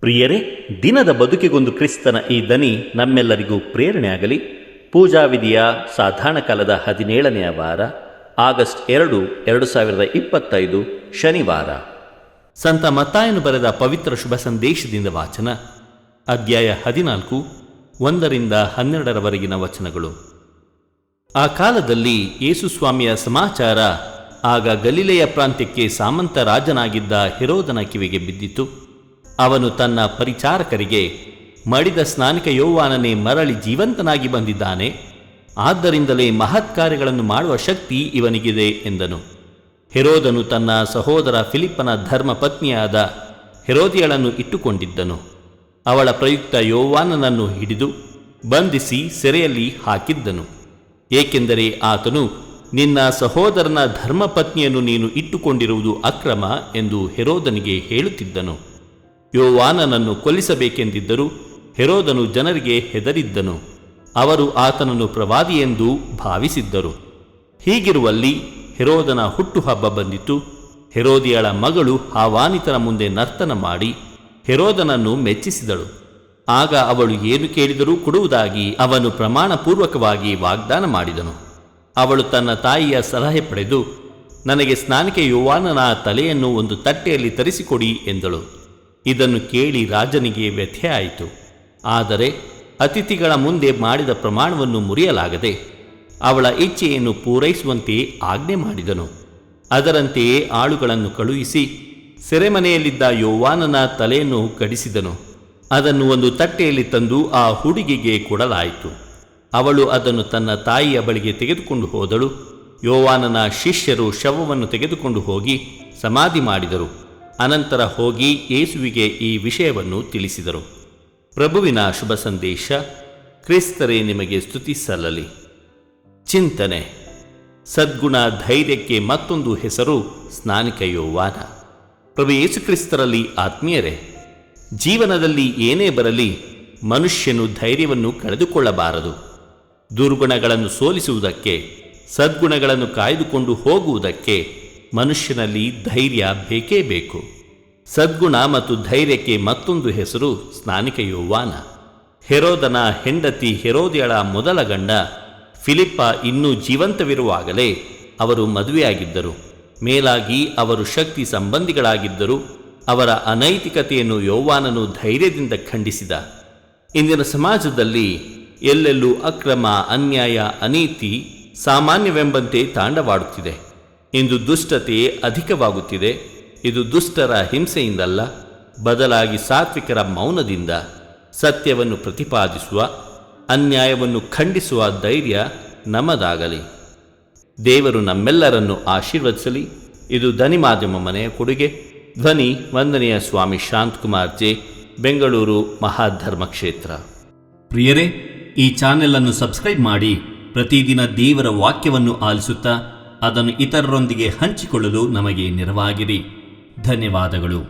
ಪ್ರಿಯರೇ, ದಿನದ ಬದುಕಿಗೊಂದು ಕ್ರಿಸ್ತನ ಈ ದನಿ ನಮ್ಮೆಲ್ಲರಿಗೂ ಪ್ರೇರಣೆಯಾಗಲಿ. ಪೂಜಾ ವಿಧಿಯ ಸಾಧಾರಣ ಕಾಲದ 17ನೆಯ ವಾರ, ಆಗಸ್ಟ್ 2, 2025 ಶನಿವಾರ. ಸಂತ ಮತ್ತಾಯನು ಬರೆದ ಪವಿತ್ರ ಶುಭ ಸಂದೇಶದಿಂದ ವಾಚನ. ಅಧ್ಯಾಯ 14, 1-12 ವಚನಗಳು. ಆ ಕಾಲದಲ್ಲಿ ಯೇಸುಸ್ವಾಮಿಯ ಸಮಾಚಾರ ಆಗ ಗಲಿಲೆಯ ಪ್ರಾಂತ್ಯಕ್ಕೆ ಸಾಮಂತ ರಾಜನಾಗಿದ್ದ ಹೆರೋದನ ಕಿವಿಗೆ ಬಿದ್ದಿತು. ಅವನು ತನ್ನ ಪರಿಚಾರಕರಿಗೆ, ಮಡಿದ ಸ್ನಾನಿಕ ಯೋವಾನನೇ ಮರಳಿ ಜೀವಂತನಾಗಿ ಬಂದಿದ್ದಾನೆ, ಆದ್ದರಿಂದಲೇ ಮಹತ್ಕಾರ್ಯಗಳನ್ನು ಮಾಡುವ ಶಕ್ತಿ ಇವನಿಗಿದೆ ಎಂದನು. ಹೆರೋದನು ತನ್ನ ಸಹೋದರ ಫಿಲಿಪ್ಪನ ಧರ್ಮಪತ್ನಿಯಾದ ಹೆರೋದಿಯಳನ್ನು ಇಟ್ಟುಕೊಂಡಿದ್ದನು. ಅವಳ ಪ್ರಯುಕ್ತ ಯೋವಾನನನ್ನು ಹಿಡಿದು ಬಂಧಿಸಿ ಸೆರೆಯಲ್ಲಿ ಹಾಕಿದ್ದನು. ಏಕೆಂದರೆ ಆತನು, ನಿನ್ನ ಸಹೋದರನ ಧರ್ಮಪತ್ನಿಯನ್ನು ನೀನು ಇಟ್ಟುಕೊಂಡಿರುವುದು ಅಕ್ರಮ ಎಂದು ಹೆರೋದನಿಗೆ ಹೇಳುತ್ತಿದ್ದನು. ಯೋವಾನನನ್ನು ಕೊಲ್ಲಿಸಬೇಕೆಂದಿದ್ದರೂ ಹೆರೋದನು ಜನರಿಗೆ ಹೆದರಿದ್ದನು. ಅವರು ಆತನನ್ನು ಪ್ರವಾದಿಯೆಂದು ಭಾವಿಸಿದ್ದರು. ಹೀಗಿರುವಲ್ಲಿ ಹೆರೋದನ ಹುಟ್ಟುಹಬ್ಬ ಬಂದಿತು. ಹೆರೋದಿಯಳ ಮಗಳು ಆಹ್ವಾನಿತರ ಮುಂದೆ ನರ್ತನ ಮಾಡಿ ಹೆರೋದನನ್ನು ಮೆಚ್ಚಿಸಿದಳು. ಆಗ ಅವಳು ಏನು ಕೇಳಿದರೂ ಕೊಡುವುದಾಗಿ ಅವನು ಪ್ರಮಾಣಪೂರ್ವಕವಾಗಿ ವಾಗ್ದಾನ ಮಾಡಿದನು. ಅವಳು ತನ್ನ ತಾಯಿಯ ಸಲಹೆ ಪಡೆದು, ನನಗೆ ಸ್ನಾನಿಕ ಯೋವಾನನ ತಲೆಯನ್ನು ಒಂದು ತಟ್ಟೆಯಲ್ಲಿ ತರಿಸಿಕೊಡಿ ಎಂದಳು. ಇದನ್ನು ಕೇಳಿ ರಾಜನಿಗೆ ವ್ಯಥೆಯಾಯಿತು. ಆದರೆ ಅತಿಥಿಗಳ ಮುಂದೆ ಮಾಡಿದ ಪ್ರಮಾಣವನ್ನು ಮುರಿಯಲಾಗದೆ ಅವಳ ಇಚ್ಛೆಯನ್ನು ಪೂರೈಸುವಂತೆ ಆಜ್ಞೆ ಮಾಡಿದನು. ಅದರಂತೆಯೇ ಆಳುಗಳನ್ನು ಕಳುಹಿಸಿ ಸೆರೆಮನೆಯಲ್ಲಿದ್ದ ಯೋವಾನನ ತಲೆಯನ್ನು ಕಡಿಸಿದನು. ಅದನ್ನು ಒಂದು ತಟ್ಟೆಯಲ್ಲಿ ತಂದು ಆ ಹುಡುಗಿಗೆ ಕೊಡಲಾಯಿತು. ಅವಳು ಅದನ್ನು ತನ್ನ ತಾಯಿಯ ಬಳಿಗೆ ತೆಗೆದುಕೊಂಡು ಹೋದಳು. ಯೋವಾನನ ಶಿಷ್ಯರು ಶವವನ್ನು ತೆಗೆದುಕೊಂಡು ಹೋಗಿ ಸಮಾಧಿ ಮಾಡಿದರು. ಅನಂತರ ಹೋಗಿ ಯೇಸುವಿಗೆ ಈ ವಿಷಯವನ್ನು ತಿಳಿಸಿದರು. ಪ್ರಭುವಿನ ಶುಭ ಸಂದೇಶ. ಕ್ರಿಸ್ತರೇ ನಿಮಗೆ ಸ್ತುತಿ ಸಲ್ಲಲಿ. ಚಿಂತನೆ. ಸದ್ಗುಣ ಧೈರ್ಯಕ್ಕೆ ಮತ್ತೊಂದು ಹೆಸರು ಸ್ನಾನಿಕ ಯೋವಾನ. ಪ್ರಭು ಯೇಸು ಕ್ರಿಸ್ತರಲ್ಲಿ ಆತ್ಮೀಯರೇ, ಜೀವನದಲ್ಲಿ ಏನೇ ಬರಲಿ ಮನುಷ್ಯನು ಧೈರ್ಯವನ್ನು ಕಳೆದುಕೊಳ್ಳಬಾರದು. ದುರ್ಗುಣಗಳನ್ನು ಸೋಲಿಸುವುದಕ್ಕೆ, ಸದ್ಗುಣಗಳನ್ನು ಕಾಯ್ದುಕೊಂಡು ಹೋಗುವುದಕ್ಕೆ ಮನುಷ್ಯನಲ್ಲಿ ಧೈರ್ಯ ಬೇಕೇ ಬೇಕು. ಸದ್ಗುಣ ಮತ್ತು ಧೈರ್ಯಕ್ಕೆ ಮತ್ತೊಂದು ಹೆಸರು ಸ್ನಾನಿಕ ಯೋವಾನ. ಹೆರೋದನ ಹೆಂಡತಿ ಹೆರೋದಿಯಳ ಮೊದಲ ಗಂಡ ಫಿಲಿಪ್ಪ ಇನ್ನೂ ಜೀವಂತವಿರುವಾಗಲೇ ಅವರು ಮದುವೆಯಾಗಿದ್ದರು. ಮೇಲಾಗಿ ಅವರು ಶಕ್ತಿ ಸಂಬಂಧಿಗಳಾಗಿದ್ದರು. ಅವರ ಅನೈತಿಕತೆಯನ್ನು ಯೋವಾನನು ಧೈರ್ಯದಿಂದ ಖಂಡಿಸಿದ. ಇಂದಿನ ಸಮಾಜದಲ್ಲಿ ಎಲ್ಲೆಲ್ಲೂ ಅಕ್ರಮ, ಅನ್ಯಾಯ, ಅನೀತಿ ಸಾಮಾನ್ಯವೆಂಬಂತೆ ತಾಂಡವಾಡುತ್ತಿದೆ. ಇಂದು ದುಷ್ಟತೆ ಅಧಿಕವಾಗುತ್ತಿದೆ. ಇದು ದುಷ್ಟರ ಹಿಂಸೆಯಿಂದಲ್ಲ, ಬದಲಾಗಿ ಸಾತ್ವಿಕರ ಮೌನದಿಂದ ಸತ್ಯವನ್ನು ಪ್ರತಿಪಾದಿಸುವ, ಅನ್ಯಾಯವನ್ನು ಖಂಡಿಸುವ ಧೈರ್ಯ ನಮ್ಮದಾಗಲಿ. ದೇವರು ನಮ್ಮೆಲ್ಲರನ್ನು ಆಶೀರ್ವದಿಸಲಿ. ಇದು ಧ್ವನಿ ಮಾಧ್ಯಮ ಮನೆಯ ಕೊಡುಗೆ. ಧ್ವನಿ ವಂದನೆಯ ಸ್ವಾಮಿ ಶಾಂತಕುಮಾರ್ ಜೆ, ಬೆಂಗಳೂರು ಮಹಾಧರ್ಮ ಕ್ಷೇತ್ರ. ಪ್ರಿಯರೇ, ಈ ಚಾನೆಲ್ ಅನ್ನು ಸಬ್ಸ್ಕ್ರೈಬ್ ಮಾಡಿ ಪ್ರತಿದಿನ ದೇವರ ವಾಕ್ಯವನ್ನು ಆಲಿಸುತ್ತಾ ಅದನ್ನು ಇತರರೊಂದಿಗೆ ಹಂಚಿಕೊಳ್ಳಲು ನಮಗೆ ನೆರವಾಗಿರಿ. ಧನ್ಯವಾದಗಳು.